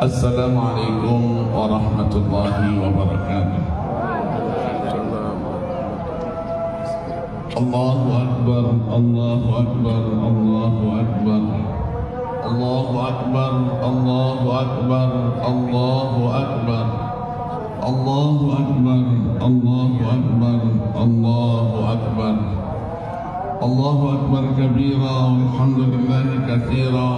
Assalamualaikum warahmatullahi wabarakatuh. Allahu Akbar, Allahu Akbar, Allahu Akbar, Allahu Akbar, Allahu Akbar, Allahu Akbar, Allahu Akbar, Allahu Akbar, Allahu Akbar, Allahu Akbar kabira, walhamdulillahi katsira,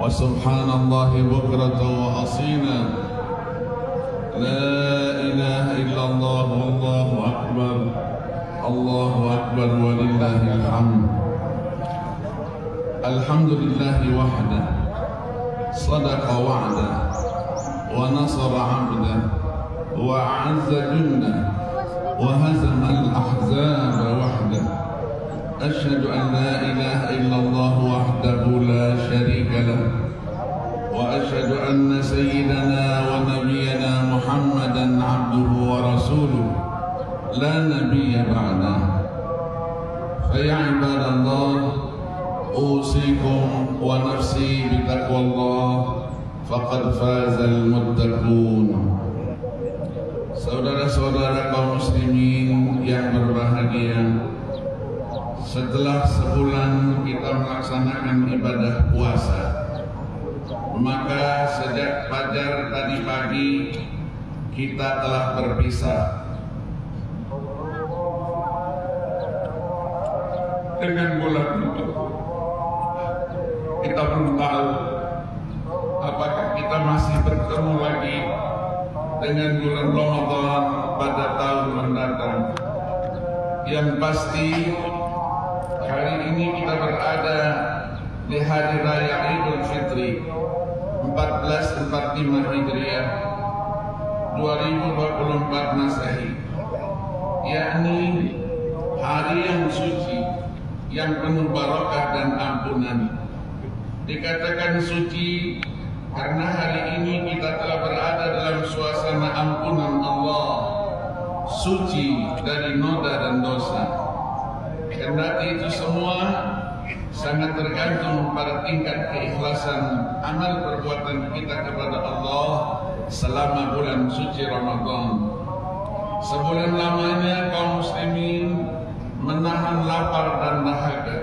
wa subhanallahi bukratan wa asila. La ilaha illallah, wallahu akbar, Allahu akbar walillahil hamd. Alhamdulillahi wahda, sadaqa wa'da, wa nasara 'abda, wa a'azza junda, wa hazama al-ahzaba wahda. أشهد أن لا إله إلا الله وحده لا شريك له وأشهد أن سيدنا ونبينا محمدا عبده ورسوله لا نبي بعده. فيا عباد الله أوصيكم ونفسي بتقوى الله فقد فاز المتقون. Saudara-saudara kaum muslimin yang berbahagia, setelah sebulan kita melaksanakan ibadah puasa, maka sejak fajar tadi pagi kita telah berpisah dengan bulan itu. Kita belum tahu apakah kita masih bertemu lagi dengan bulan Ramadan pada tahun mendatang. Yang pasti hari ini kita berada di hari raya Idul Fitri 1445 Hijriah 2024 Masehi, yakni hari yang suci, yang penuh barakah dan ampunan. Dikatakan suci karena hari ini kita telah berada dalam suasana ampunan Allah, suci dari noda dan dosa. Kendati itu semua sangat tergantung pada tingkat keikhlasan amal perbuatan kita kepada Allah selama bulan suci Ramadan. Sebulan lamanya kaum muslimin menahan lapar dan dahaga,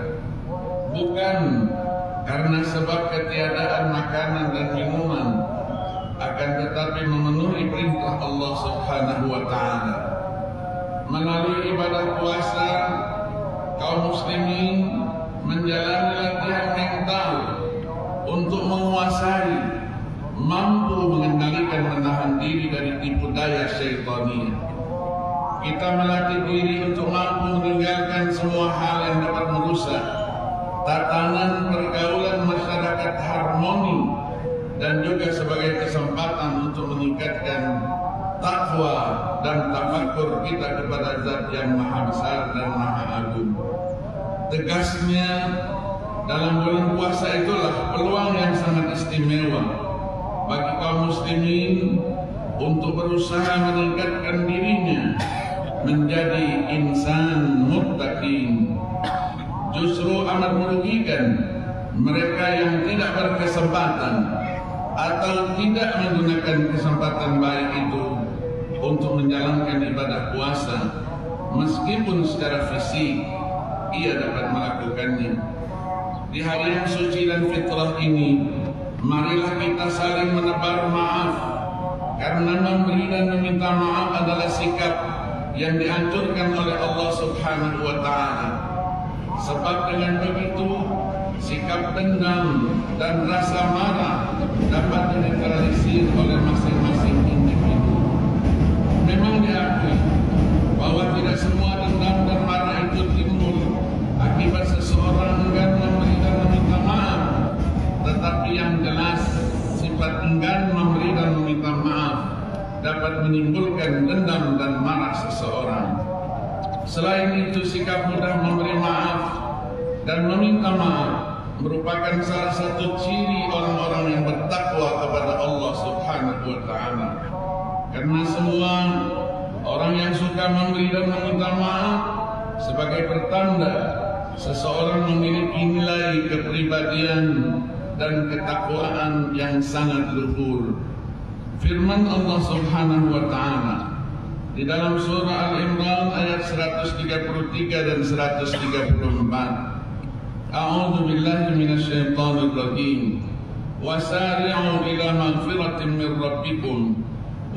bukan karena sebab ketiadaan makanan dan minuman, akan tetapi memenuhi perintah Allah Subhanahu wa Ta'ala. Melalui ibadah puasa, kaum muslimin menjalani latihan mental untuk menguasai, mampu mengendalikan, menahan diri dari tipu daya syaitaniyah. Kita melatih diri untuk mampu meninggalkan semua hal yang dapat merusak tatanan pergaulan masyarakat harmoni, dan juga sebagai kesempatan untuk meningkatkan takwa dan tafakkur kita kepada Zat yang Maha Besar dan Maha Agung. Tegasnya, dalam bulan puasa itulah peluang yang sangat istimewa bagi kaum muslimin untuk berusaha meningkatkan dirinya menjadi insan muttaqin. Justru amat merugikan mereka yang tidak berkesempatan atau tidak menggunakan kesempatan baik itu untuk menjalankan ibadah puasa, meskipun secara fisik ia dapat melakukannya. Di hari yang suci dan fitrah ini, marilah kita saling menebar maaf, karena memberi dan meminta maaf adalah sikap yang dianjurkan oleh Allah Subhanahu wa Ta'ala. Sebab dengan begitu, sikap dendam dan rasa marah dapat dinetralisir oleh masing-masing individu. Memang diakui bahwa tidak semua dendam dan marah itu timbul akibat seseorang enggan memberi dan meminta maaf, tetapi yang jelas sifat enggan memberi dan meminta maaf dapat menimbulkan dendam dan marah seseorang. Selain itu, sikap mudah memberi maaf dan meminta maaf merupakan salah satu ciri orang-orang yang bertakwa kepada Allah Subhanahu wa Ta'ala. Karena semua orang yang suka memberi dan meminta maaf sebagai pertanda seseorang memiliki nilai kepribadian dan ketakwaan yang sangat luhur. Firman Allah Subhanahu wa taala di dalam surah Al-Imran ayat 133 dan 134. A'udzu billahi minasyaitonir rajim. Wasari'u ila maghfiratin min rabbikum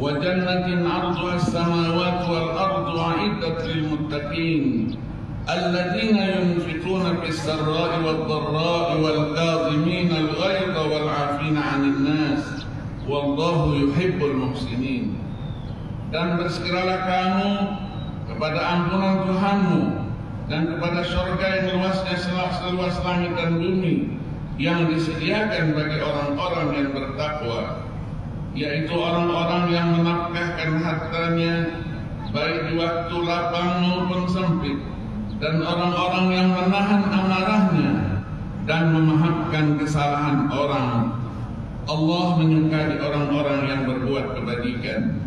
wa jannatin 'arduha as-samawati wal ardu 'iddat lil muttaqin. الذين ينفقون في السراء والضراء والكاظمين الغيظ والعافين عن الناس والله يحب المحسنين. Dan bersegeralah kamu kepada ampunan Tuhanmu dan kepada surga yang luasnya seluas langit dan bumi yang disediakan bagi orang-orang yang bertakwa, yaitu orang-orang yang menafkahkan hartanya baik di waktu lapang maupun sempit, dan orang-orang yang menahan amarahnya dan memaafkan kesalahan orang. Allah menyukai orang-orang yang berbuat kebajikan.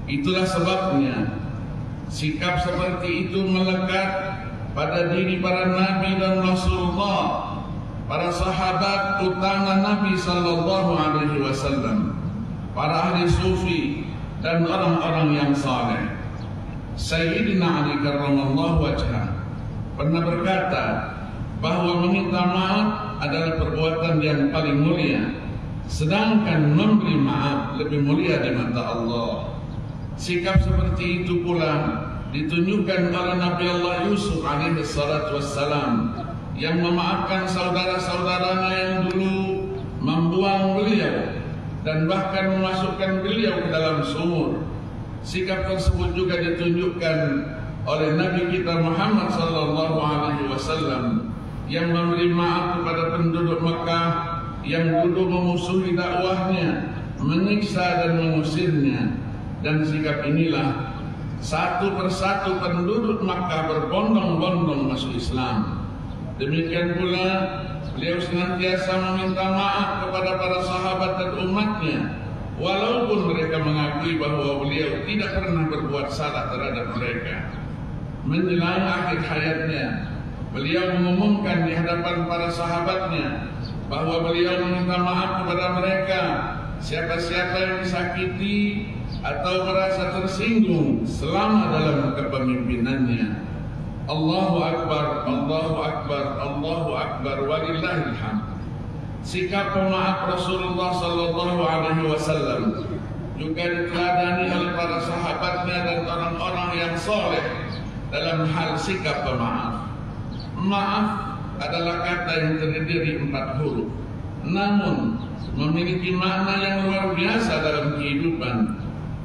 Itulah sebabnya sikap seperti itu melekat pada diri para nabi dan Rasulullah, para sahabat utama Nabi sallallahu alaihi wasallam, para ahli sufi dan orang-orang yang saleh. Sayyidina Ali karramallahu wajhah pernah berkata bahwa meminta maaf adalah perbuatan yang paling mulia, sedangkan memberi maaf lebih mulia di mata Allah. Sikap seperti itu pula ditunjukkan oleh Nabi Allah Yusuf alaihi salatu wassalam yang memaafkan saudara-saudaranya yang dulu membuang beliau dan bahkan memasukkan beliau ke dalam sumur. Sikap tersebut juga ditunjukkan oleh Nabi kita Muhammad sallallahu alaihi wasallam yang memberi maaf kepada penduduk Mekah yang dulu memusuhi dakwahnya, menyiksa dan mengusirnya. Dan sikap inilah satu persatu penduduk Makkah berbondong-bondong masuk Islam. Demikian pula beliau senantiasa meminta maaf kepada para sahabat dan umatnya, walaupun mereka mengakui bahwa beliau tidak pernah berbuat salah terhadap mereka. Menjelang akhir hayatnya, beliau mengumumkan di hadapan para sahabatnya bahwa beliau meminta maaf kepada mereka, siapa-siapa yang disakiti atau merasa tersinggung selama dalam kepemimpinannya. Allahu Akbar, Allahu Akbar, Allahu Akbar, walillahil hamd. Sikap pemaaf Rasulullah sallallahu alaihi wasallam juga diteladani oleh para sahabatnya dan orang-orang yang soleh dalam hal sikap pemaaf. Maaf adalah kata yang terdiri 4 huruf, namun memiliki makna yang luar biasa dalam kehidupan.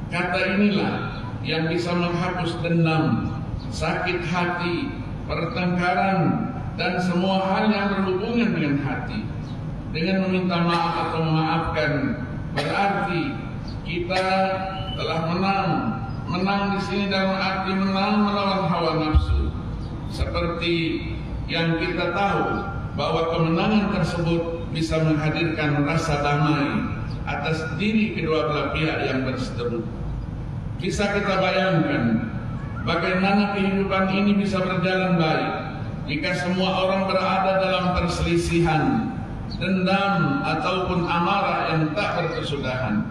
Kata inilah yang bisa menghapus dendam, sakit hati, pertengkaran, dan semua hal yang berhubungan dengan hati. Dengan meminta maaf atau memaafkan berarti kita telah menang. Menang di sini dalam arti menang melawan hawa nafsu. Seperti yang kita tahu bahwa kemenangan tersebut bisa menghadirkan rasa damai atas diri kedua belah pihak yang berseteru. Bisa kita bayangkan bagaimana kehidupan ini bisa berjalan baik jika semua orang berada dalam perselisihan, dendam ataupun amarah yang tak berkesudahan.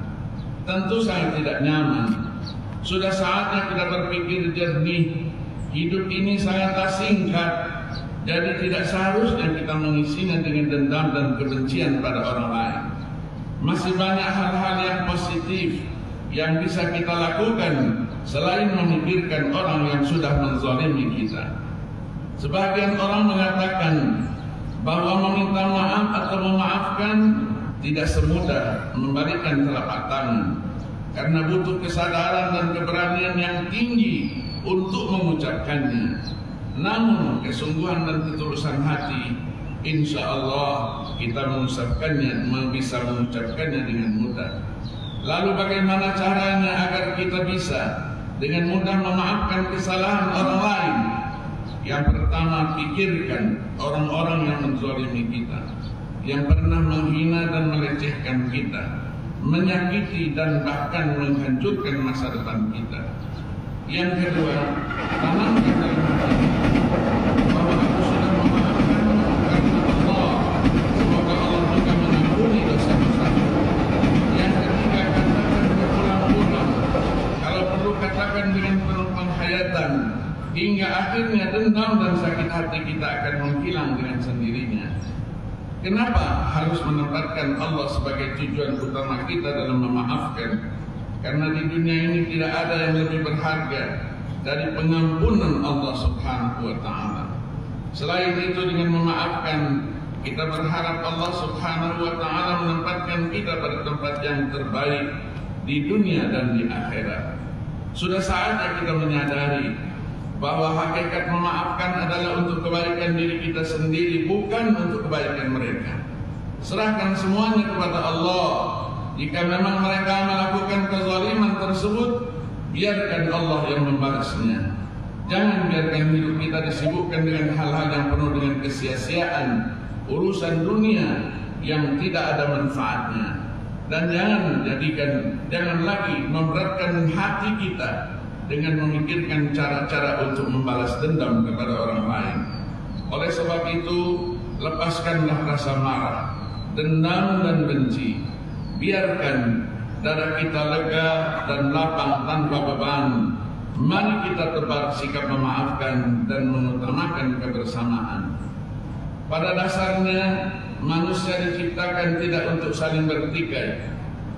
Tentu sangat tidak nyaman. Sudah saatnya kita berpikir jernih. Hidup ini sangatlah singkat, jadi tidak seharusnya kita mengisinya dengan dendam dan kebencian pada orang lain. Masih banyak hal-hal yang positif yang bisa kita lakukan selain memikirkan orang yang sudah menzalimi kita. Sebagian orang mengatakan bahwa meminta maaf atau memaafkan tidak semudah membalikkan telapak tangan, karena butuh kesadaran dan keberanian yang tinggi untuk mengucapkannya. Namun kesungguhan dan ketulusan hati, insya Allah kita bisa mengucapkannya dengan mudah. Lalu bagaimana caranya agar kita bisa dengan mudah memaafkan kesalahan orang lain? Yang pertama, pikirkan orang-orang yang menzalimi kita, yang pernah menghina dan melecehkan kita, menyakiti dan bahkan menghancurkan masa depan kita. Yang kedua, tanamkan dalam hati bahwa aku sudah hingga akhirnya dendam dan sakit hati kita akan menghilang dengan sendirinya. Kenapa harus menempatkan Allah sebagai tujuan utama kita dalam memaafkan? Karena di dunia ini tidak ada yang lebih berharga dari pengampunan Allah Subhanahu wa Ta'ala. Selain itu, dengan memaafkan, kita berharap Allah Subhanahu wa Ta'ala menempatkan kita pada tempat yang terbaik di dunia dan di akhirat. Sudah saatnya kita menyadari bahwa hakikat memaafkan adalah untuk kebaikan diri kita sendiri, bukan untuk kebaikan mereka. Serahkan semuanya kepada Allah. Jika memang mereka melakukan kezaliman tersebut, biarkan Allah yang membalasnya. Jangan biarkan hidup kita disibukkan dengan hal-hal yang penuh dengan kesia-siaan, urusan dunia yang tidak ada manfaatnya. Dan jangan lagi memberatkan hati kita dengan memikirkan cara-cara untuk membalas dendam kepada orang lain. Oleh sebab itu, lepaskanlah rasa marah, dendam dan benci. Biarkan dada kita lega dan lapang tanpa beban. Mari kita tebar sikap memaafkan dan mengutamakan kebersamaan. Pada dasarnya, manusia diciptakan tidak untuk saling bertikai,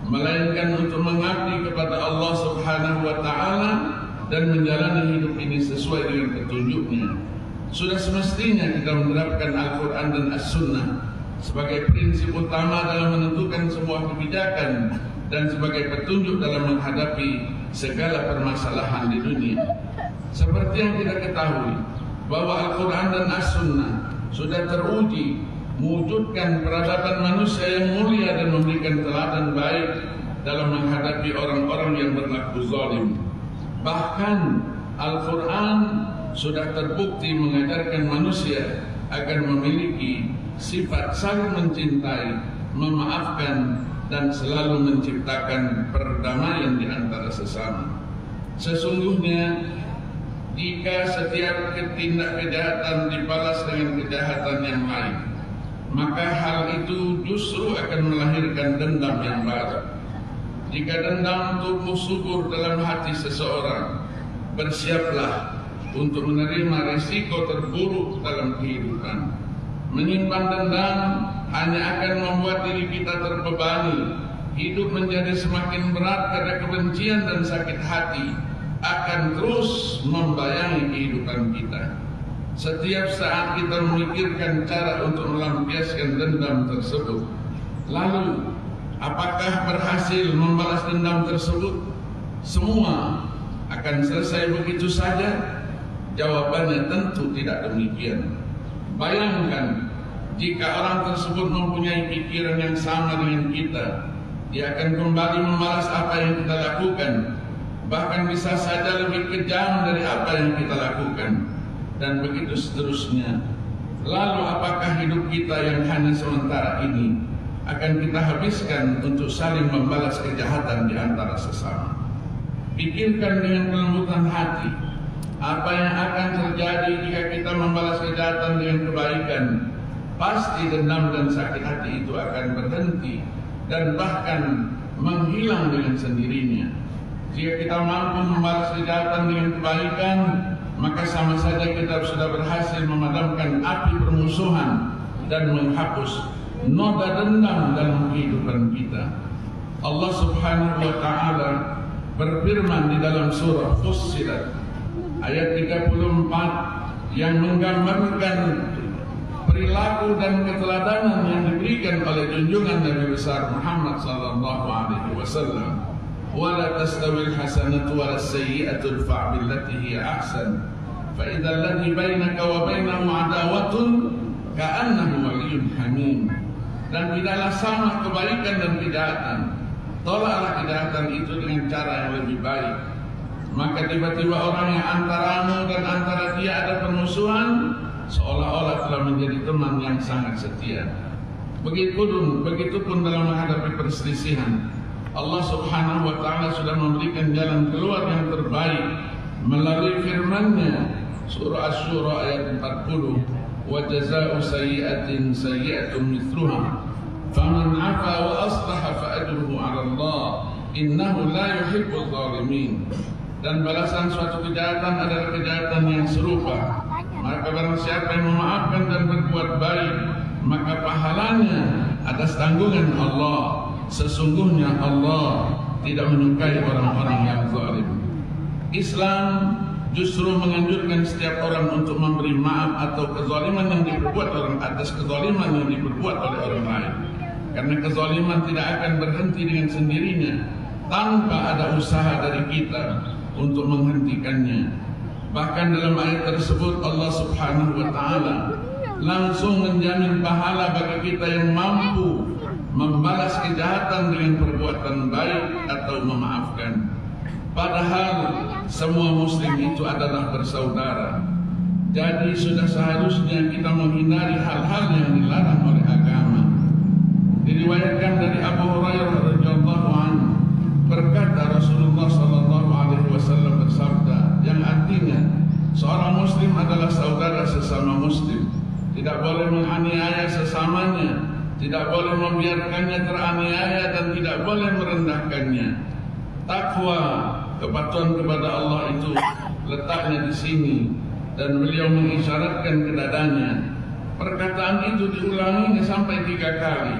melainkan untuk mengabdi kepada Allah Subhanahu wa Ta'ala dan menjalani hidup ini sesuai dengan petunjuknya. Sudah semestinya kita menerapkan Al-Quran dan As-Sunnah sebagai prinsip utama dalam menentukan sebuah kebijakan dan sebagai petunjuk dalam menghadapi segala permasalahan di dunia. Seperti yang kita ketahui bahwa Al-Quran dan As-Sunnah sudah teruji mewujudkan peradaban manusia yang mulia dan memberikan teladan baik dalam menghadapi orang-orang yang berlaku zalim. Bahkan Al-Quran sudah terbukti mengajarkan manusia agar memiliki sifat saling mencintai, memaafkan, dan selalu menciptakan perdamaian di antara sesama. Sesungguhnya, jika setiap tindak kejahatan dibalas dengan kejahatan yang lain, maka hal itu justru akan melahirkan dendam yang baru. Jika dendam tumbuh subur dalam hati seseorang, bersiaplah untuk menerima risiko terburuk dalam kehidupan. Menyimpan dendam hanya akan membuat diri kita terbebani. Hidup menjadi semakin berat karena kebencian dan sakit hati akan terus membayangi kehidupan kita. Setiap saat kita memikirkan cara untuk melampiaskan dendam tersebut. Lalu, apakah berhasil membalas dendam tersebut? Semua akan selesai begitu saja? Jawabannya tentu tidak demikian. Bayangkan, jika orang tersebut mempunyai pikiran yang sama dengan kita, dia akan kembali membalas apa yang kita lakukan. Bahkan bisa saja lebih kejam dari apa yang kita lakukan. Dan begitu seterusnya. Lalu apakah hidup kita yang hanya sementara ini akan kita habiskan untuk saling membalas kejahatan di antara sesama? Pikirkan dengan kelembutan hati apa yang akan terjadi jika kita membalas kejahatan dengan kebaikan. Pasti dendam dan sakit hati itu akan berhenti dan bahkan menghilang dengan sendirinya. Jika kita mampu membalas kejahatan dengan kebaikan, maka sama saja kita sudah berhasil memadamkan api permusuhan dan menghapus noda dendam dalam kehidupan kita. Allah Subhanahu wa Ta'ala berfirman di dalam surah Fussilat ayat 34 yang menggambarkan perilaku dan keteladanan yang diberikan oleh junjungan Nabi besar Muhammad sallallahu alaihi wasallam. Wala tastawil hasanatu wala sayyi'atu idfa' billati hiya ahsan fa idza alladhi bainaka wa bainahu adawatun ka'annahu waliyyun hamim. Dan tidaklah sama kebaikan dan kejahatan. Tolaklah kejahatan itu dengan cara yang lebih baik. Maka tiba-tiba orang yang antaramu dan antara dia ada permusuhan, seolah-olah telah menjadi teman yang sangat setia. Begitupun dalam menghadapi perselisihan, Allah Subhanahu wa Ta'ala sudah memberikan jalan keluar yang terbaik melalui firman-Nya surah Asy-Syura ayat 40, wa jazaa'u sayyi'atin sayyi'atun mithluha faman 'afa wa aslaha fa ajruhu 'ala Allah innahu la yuhibbul zalimin. dan balasan suatu kejahatan adalah kejahatan yang serupa. Maka barang siapa yang memaafkan dan berbuat baik, maka pahalanya atas tanggungan Allah. Sesungguhnya Allah tidak menyukai orang-orang yang zalim. Islam justru menganjurkan setiap orang untuk memberi maaf atau kezaliman yang diperbuat orang atas kezaliman yang diperbuat oleh orang lain. Karena kezaliman tidak akan berhenti dengan sendirinya tanpa ada usaha dari kita untuk menghentikannya. Bahkan dalam ayat tersebut Allah Subhanahu wa taala langsung menjamin pahala bagi kita yang mampu membalas kejahatan dengan perbuatan baik atau memaafkan. Padahal semua muslim itu adalah bersaudara. Jadi sudah seharusnya kita menghindari hal-hal yang dilarang oleh agama. Diriwayatkan dari Abu Hurairah radhiyallahu anhu, berkata Rasulullah sallallahu alaihi wasallam bersabda, yang artinya seorang muslim adalah saudara sesama muslim, tidak boleh menganiaya sesamanya, tidak boleh membiarkannya teraniaya dan tidak boleh merendahkannya. Takwa, kepatuhan kepada Allah itu letaknya di sini, dan beliau mengisyaratkan ke dadanya. Perkataan itu diulanginya sampai 3 kali.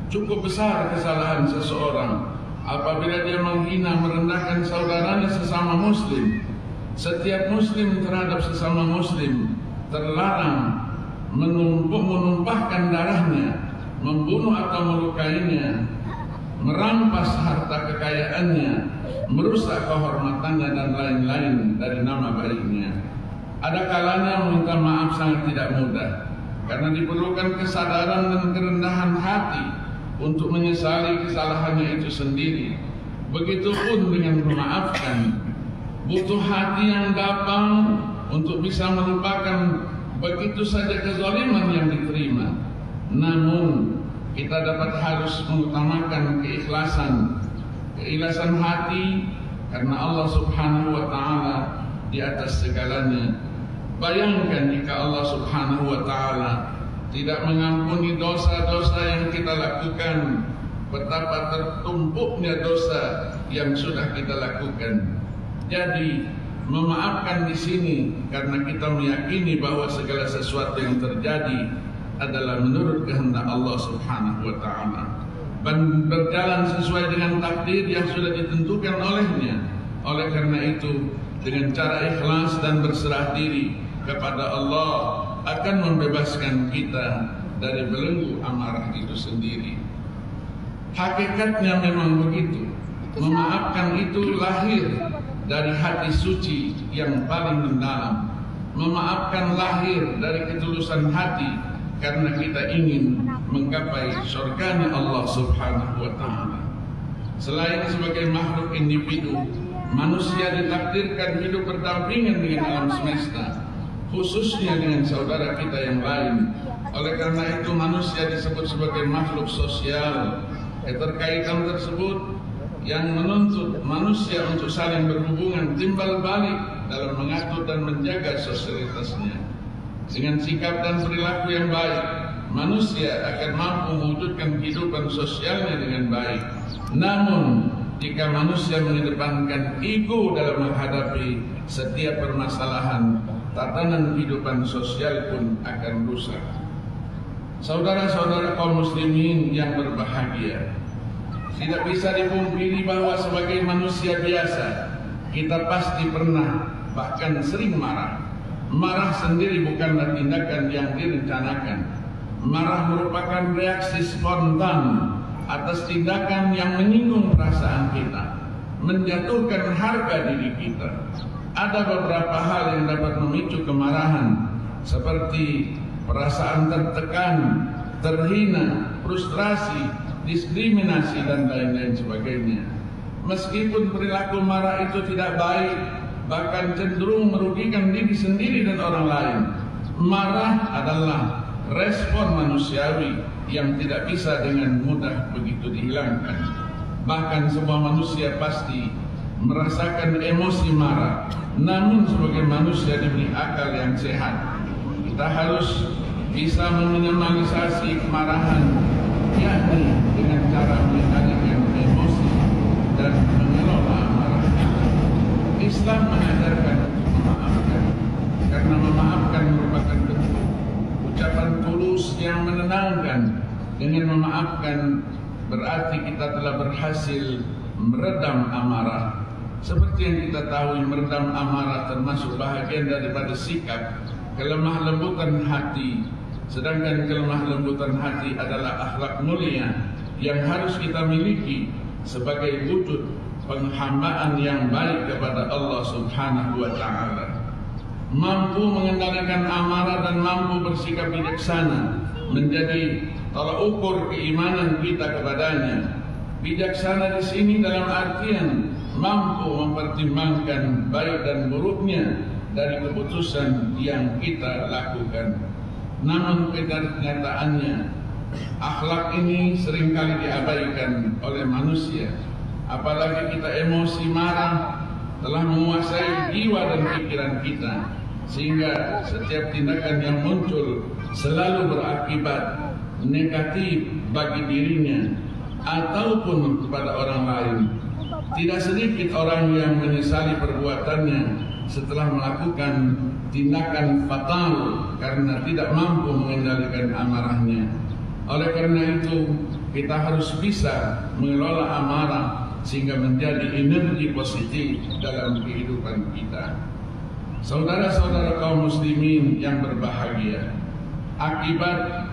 Cukup besar kesalahan seseorang apabila dia menghina, merendahkan saudaranya sesama muslim. Setiap muslim terhadap sesama muslim terlarang menumpahkan darahnya, membunuh atau melukainya, merampas harta kekayaannya, merusak kehormatannya dan lain-lain dari nama baiknya. Ada kalanya meminta maaf sangat tidak mudah, karena diperlukan kesadaran dan kerendahan hati untuk menyesali kesalahannya itu sendiri. Begitupun dengan memaafkan, butuh hati yang gampang untuk bisa melupakan begitu saja kezaliman yang diterima. Namun kita harus mengutamakan keikhlasan hati, karena Allah Subhanahu wa taala di atas segalanya. Bayangkan jika Allah Subhanahu wa taala tidak mengampuni dosa-dosa yang kita lakukan, betapa tertumpuknya dosa yang sudah kita lakukan. Jadi memaafkan di sini karena kita meyakini bahwa segala sesuatu yang terjadi adalah menurut kehendak Allah Subhanahu wa taala dan berjalan sesuai dengan takdir yang sudah ditentukan olehnya. Oleh karena itu, dengan cara ikhlas dan berserah diri kepada Allah akan membebaskan kita dari belenggu amarah itu sendiri. Hakikatnya memang begitu. Memaafkan itu lahir dari hati suci yang paling mendalam. Memaafkan lahir dari ketulusan hati karena kita ingin menggapai surganya Allah Subhanahu wa taala. Selain sebagai makhluk individu, manusia ditakdirkan hidup berdampingan dengan alam semesta, khususnya dengan saudara kita yang lain. Oleh karena itu manusia disebut sebagai makhluk sosial. Keterkaitan tersebut yang menuntut manusia untuk saling berhubungan timbal balik dalam mengatur dan menjaga sosialitasnya. Dengan sikap dan perilaku yang baik, manusia akan mampu mewujudkan kehidupan sosialnya dengan baik. Namun, jika manusia mengedepankan ego dalam menghadapi setiap permasalahan, tatanan kehidupan sosial pun akan rusak. Saudara-saudara kaum muslimin yang berbahagia, tidak bisa dipungkiri bahwa sebagai manusia biasa, kita pasti pernah, bahkan sering marah. Marah sendiri bukanlah tindakan yang direncanakan. Marah merupakan reaksi spontan atas tindakan yang menyinggung perasaan kita, menjatuhkan harga diri kita. Ada beberapa hal yang dapat memicu kemarahan, seperti perasaan tertekan, terhina, frustrasi, diskriminasi, dan lain-lain sebagainya. Meskipun perilaku marah itu tidak baik, bahkan cenderung merugikan diri sendiri dan orang lain, marah adalah respon manusiawi yang tidak bisa dengan mudah begitu dihilangkan. Bahkan semua manusia pasti merasakan emosi marah. Namun sebagai manusia diberi akal yang sehat, kita harus bisa meminimalisasi kemarahan, yakni dengan cara mengendalikan emosi dan mengelola amarah. Islam mengajarkan untuk memaafkan, karena memaafkan merupakan bentuk ucapan tulus yang menenangkan. Dengan memaafkan berarti kita telah berhasil meredam amarah. Seperti yang kita tahu, meredam amarah termasuk bahagian daripada sikap kelemah lembutan hati. Sedangkan kelemah lembutan hati adalah akhlak mulia yang harus kita miliki sebagai wujud penghambaan yang baik kepada Allah Subhanahu wa Ta'ala. Mampu mengendalikan amarah dan mampu bersikap bijaksana menjadi tolak ukur keimanan kita kepadanya. Bijaksana di sini dalam artian mampu mempertimbangkan baik dan buruknya dari keputusan yang kita lakukan. Namun pada kenyataannya akhlak ini seringkali diabaikan oleh manusia. Apalagi kita emosi marah telah menguasai jiwa dan pikiran kita, sehingga setiap tindakan yang muncul selalu berakibat negatif bagi dirinya ataupun kepada orang lain. Tidak sedikit orang yang menyesali perbuatannya setelah melakukan tindakan fatal karena tidak mampu mengendalikan amarahnya. Oleh karena itu, kita harus bisa mengelola amarah sehingga menjadi energi positif dalam kehidupan kita. Saudara-saudara kaum muslimin yang berbahagia, akibat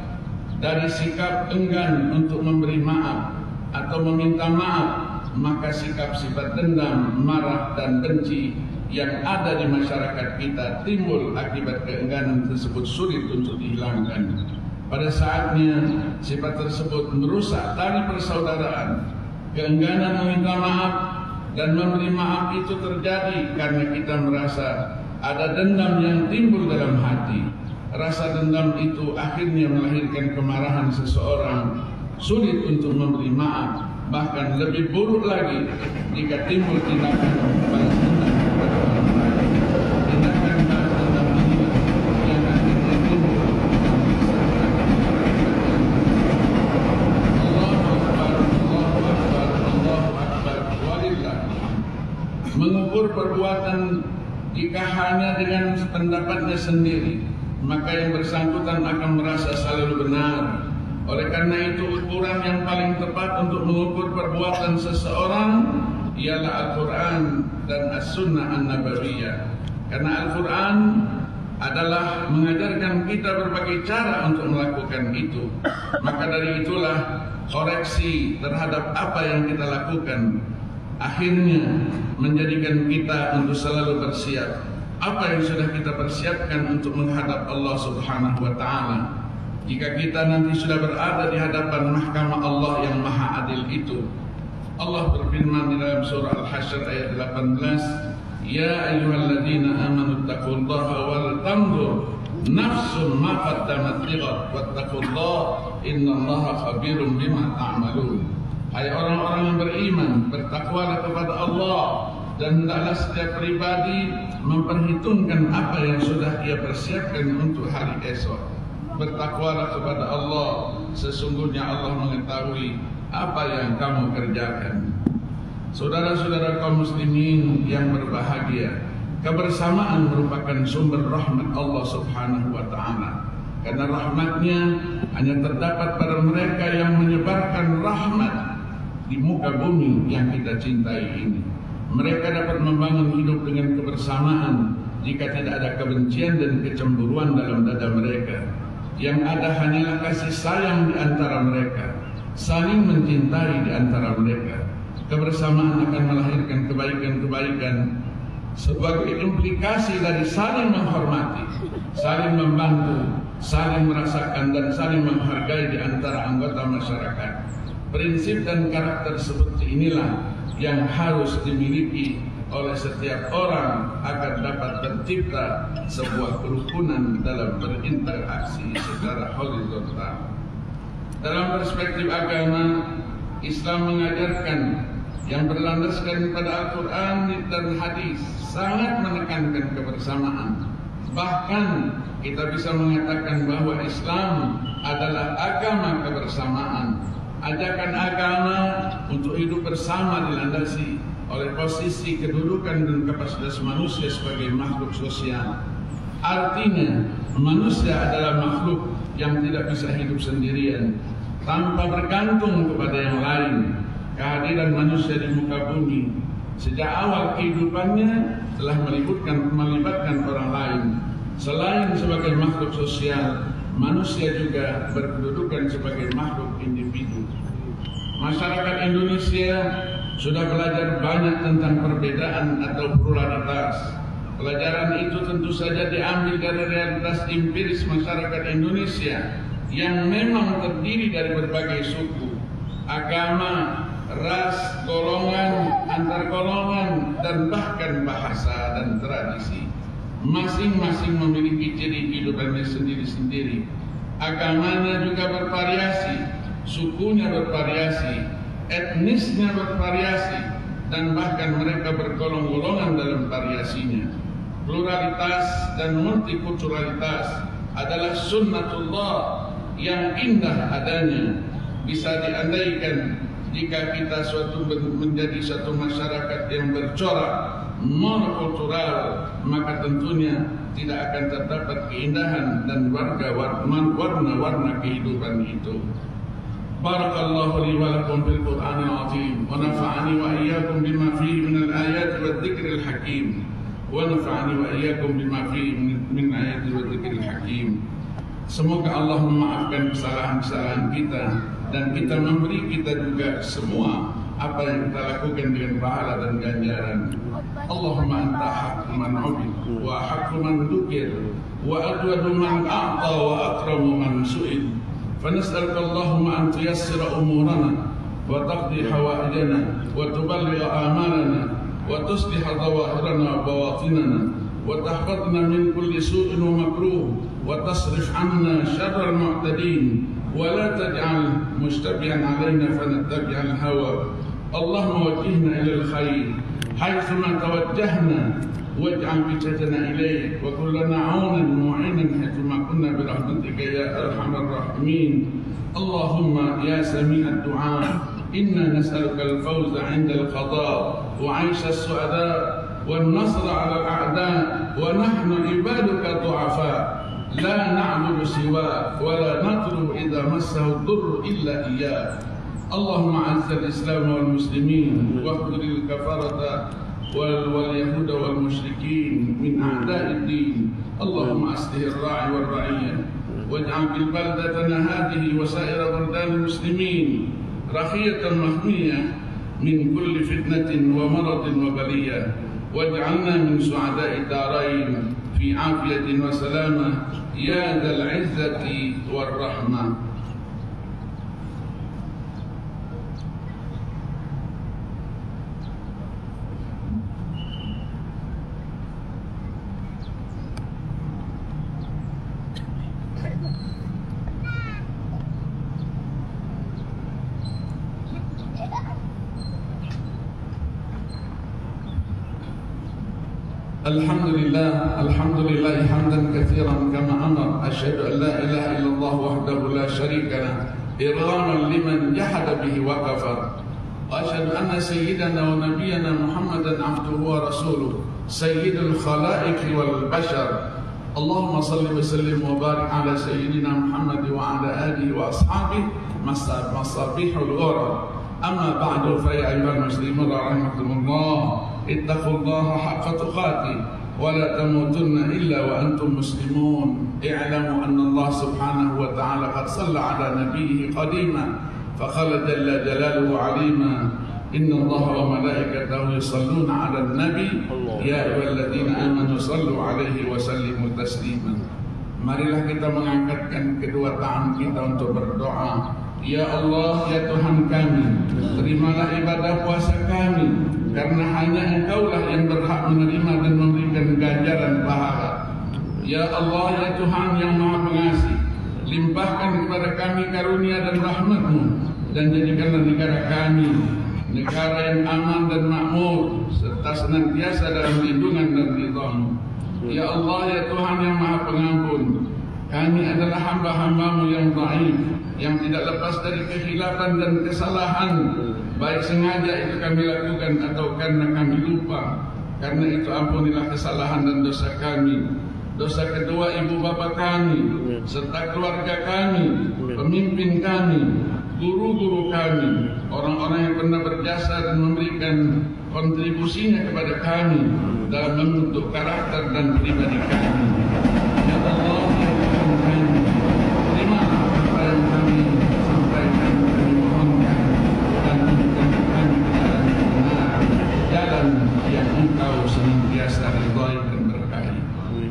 dari sikap enggan untuk memberi maaf atau meminta maaf, maka sikap sifat dendam, marah dan benci yang ada di masyarakat kita timbul. Akibat keengganan tersebut sulit untuk dihilangkan. Pada saatnya sifat tersebut merusak tali persaudaraan. Keengganan meminta maaf dan memberi maaf itu terjadi karena kita merasa ada dendam yang timbul dalam hati. Rasa dendam itu akhirnya melahirkan kemarahan seseorang, sulit untuk memberi maaf. Bahkan lebih buruk lagi jika timbul tindakan balas dendam kepada orang lain. Tindakan balas dendam ini yang akhirnya timbul mengukur perbuatan jika hanya dengan pendapatnya sendiri, maka yang bersangkutan akan merasa selalu benar. Oleh karena itu, ukuran yang paling tepat untuk mengukur perbuatan seseorang ialah Al-Quran dan As-Sunnah An-Nabawiyah. Karena Al-Quran adalah mengajarkan kita berbagai cara untuk melakukan itu. Maka dari itulah koreksi terhadap apa yang kita lakukan akhirnya menjadikan kita untuk selalu bersiap. Apa yang sudah kita persiapkan untuk menghadap Allah Subhanahu wa Ta'ala. Jika kita nanti sudah berada di hadapan mahkamah Allah yang maha adil itu, Allah berfirman di dalam surah Al-Hasyr ayat 18, Ya ayyuhalladzina amanu taqullaha wal tanzur nafsun ma qaddamat lighat wattaqullaha innallaha khabirum bima ta'malun. Hai orang-orang yang beriman, bertakwalah kepada Allah dan hendaklah setiap pribadi memperhitungkan apa yang sudah ia persiapkan untuk hari esok. Bertakwalah kepada Allah, sesungguhnya Allah mengetahui apa yang kamu kerjakan. Saudara-saudara kaum muslimin yang berbahagia, kebersamaan merupakan sumber rahmat Allah Subhanahu wa Ta'ala. Karena rahmatnya hanya terdapat pada mereka yang menyebarkan rahmat di muka bumi yang kita cintai ini. Mereka dapat membangun hidup dengan kebersamaan jika tidak ada kebencian dan kecemburuan dalam dada mereka. Yang ada hanyalah kasih sayang di antara mereka, saling mencintai di antara mereka. Kebersamaan akan melahirkan kebaikan-kebaikan sebagai implikasi dari saling menghormati, saling membantu, saling merasakan dan saling menghargai di antara anggota masyarakat. Prinsip dan karakter seperti inilah yang harus dimiliki oleh setiap orang agar dapat tercipta sebuah kerukunan dalam berinteraksi secara horizontal. Dalam perspektif agama, Islam mengajarkan yang berlandaskan pada Al-Quran dan hadis sangat menekankan kebersamaan. Bahkan kita bisa mengatakan bahwa Islam adalah agama kebersamaan. Ajakan agama untuk hidup bersama dilandasi oleh posisi kedudukan dan kapasitas manusia sebagai makhluk sosial. Artinya manusia adalah makhluk yang tidak bisa hidup sendirian tanpa bergantung kepada yang lain. Kehadiran manusia di muka bumi sejak awal kehidupannya telah melibatkan orang lain. Selain sebagai makhluk sosial, manusia juga berkedudukan sebagai makhluk individu. Masyarakat Indonesia sudah belajar banyak tentang perbedaan atau pluralitas. Pelajaran itu tentu saja diambil dari realitas empiris masyarakat Indonesia yang memang terdiri dari berbagai suku, agama, ras, golongan, antar golongan, dan bahkan bahasa dan tradisi. Masing-masing memiliki ciri kehidupannya sendiri-sendiri. Agamanya juga bervariasi, sukunya bervariasi, etnisnya bervariasi, dan bahkan mereka bergolong-golongan dalam variasinya. Pluralitas dan multikulturalitas adalah sunnatullah yang indah adanya. Bisa diandaikan jika kita menjadi satu masyarakat yang bercorak monokultural, maka tentunya tidak akan terdapat keindahan dan warna-warna kehidupan itu. Barakallahu li wa lakum fil Qur'anil azim wa nafa'ani wa iyyakum bima fihi minal ayati wad dzikril hakim wa nafa'ani wa iyyakum bima fihi min ayati wad dzikril hakim. Semoga Allah memaafkan kesalahan-kesalahan kita dan kita memberi kita juga semua apa yang kita lakukan dengan pahala dan ganjaran. Allahumma anta haqqu man 'ubid wa haqqu man dzukir wa ajwadu man a'ta wa akramu man su'id. فنسألك اللهم أن تيسر أمورنا وتقضي حوائجنا وتبلغ آمالنا وتصلح ظواهرنا وبواطننا وتحفظنا من كل سوء ومكروه وتصرف عنا شر المعتدين ولا تجعل مشتبها علينا فنتبع الهوى. اللهم وجهنا إلى الخير حيثما توجهنا واجعل وجهتنا إليك وكلنا عونا معينا حيثما كنا برحمتك يا أرحم الراحمين. اللهم يا سميع الدعاء إنا نسألك الفوز عند القضاء وعيش السعداء والنصر على الأعداء ونحن عبادك الضعفاء لا نعبد سواك ولا نطلب إذا مسه الضر إلا إياك. اللهم أعز الإسلام والمسلمين واخذل الكفرة واليهود والمشركين من أعداء الدين. اللهم أصلح الراعي والرعية واجعل بلدتنا هذه وسائر بلدان المسلمين رخية محمية من كل فتنة ومرض وبلية واجعلنا من سعداء الدارين في عافية وسلامة يا ذا العزة والرحمة. الحمد لله حمدا كثيرا كما أمر. أشهد أن لا إله إلا الله وحده لا شريك له إرغاما لمن جحد به وكفر. وأشهد أن سيدنا ونبينا محمدا عبده ورسوله سيد الخلائق والبشر. اللهم صل وسلم وبارك على سيدنا محمد وعلى آله وأصحابه مصابيح الغرر. أما بعد فيا أيها المسلمون رحمكم الله اتقوا الله حق تقاته ولا تموتن إلا وأنتم مسلمون. اعلموا أن الله سبحانه وتعالى قد صلى على نبيه قديما فقال جل جلاله عليما إن الله وملائكته يصلون على النبي يا أيها الذين آمنوا صلوا عليه وسلموا تسليما. Marilah kita mengangkatkan kedua tangan kita untuk berdoa. Ya Allah, ya Tuhan kami, terimalah ibadah puasa kami, karena hanya Engkaulah yang berhak menerima dan memberikan ganjaran pahala. Ya Allah, ya Tuhan yang Maha Pengasih, limpahkan kepada kami karunia dan rahmat-Mu, dan jadikanlah negara kami negara yang aman dan makmur, serta senantiasa dalam lindungan dan ridha-Mu. Ya Allah, ya Tuhan yang Maha Pengampun, kami adalah hamba-hamba-Mu yang dhaif, yang tidak lepas dari kekhilafan dan kesalahan, baik sengaja itu kami lakukan atau karena kami lupa. Karena itu ampunilah kesalahan dan dosa kami, dosa kedua ibu bapa kami, serta keluarga kami, pemimpin kami, guru-guru kami, orang-orang yang pernah berjasa dan memberikan kontribusinya kepada kami dalam membentuk karakter dan pribadi kami. Ya Allah, ya Tuhan kami, terima apa yang kami sampaikan, kami mohonkan, dan tunjukkan kami ke jalan yang benar, jalan yang Engkau senantiasa ridhai dan berkahi.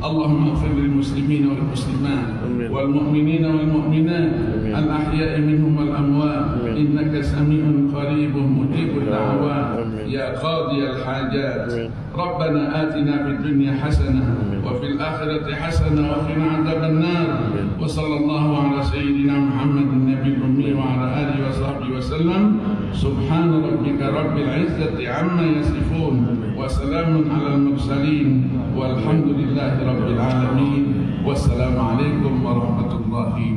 Allahumma ighfir lil muslimin wal muslimat wal mu'minin wal mu'minat al ahya'i minhum wal amwat innaka sami'un qaribun mujibud da'wat ya qadiyal hajat. Rabbana atina fid dunya hasanah wa fil akhirati hasanah wa qina adzaban nar. Wa sallallahu ala sayyidina Muhammadin nabiyil ummi wa ala alihi wa sahbihi wa sallam. Subhana rabbika rabbil izzati amma yasifun wa salamun alal mursalin walhamdulillahi rabbil alamin. Wassalamu alaikum warahmatullahi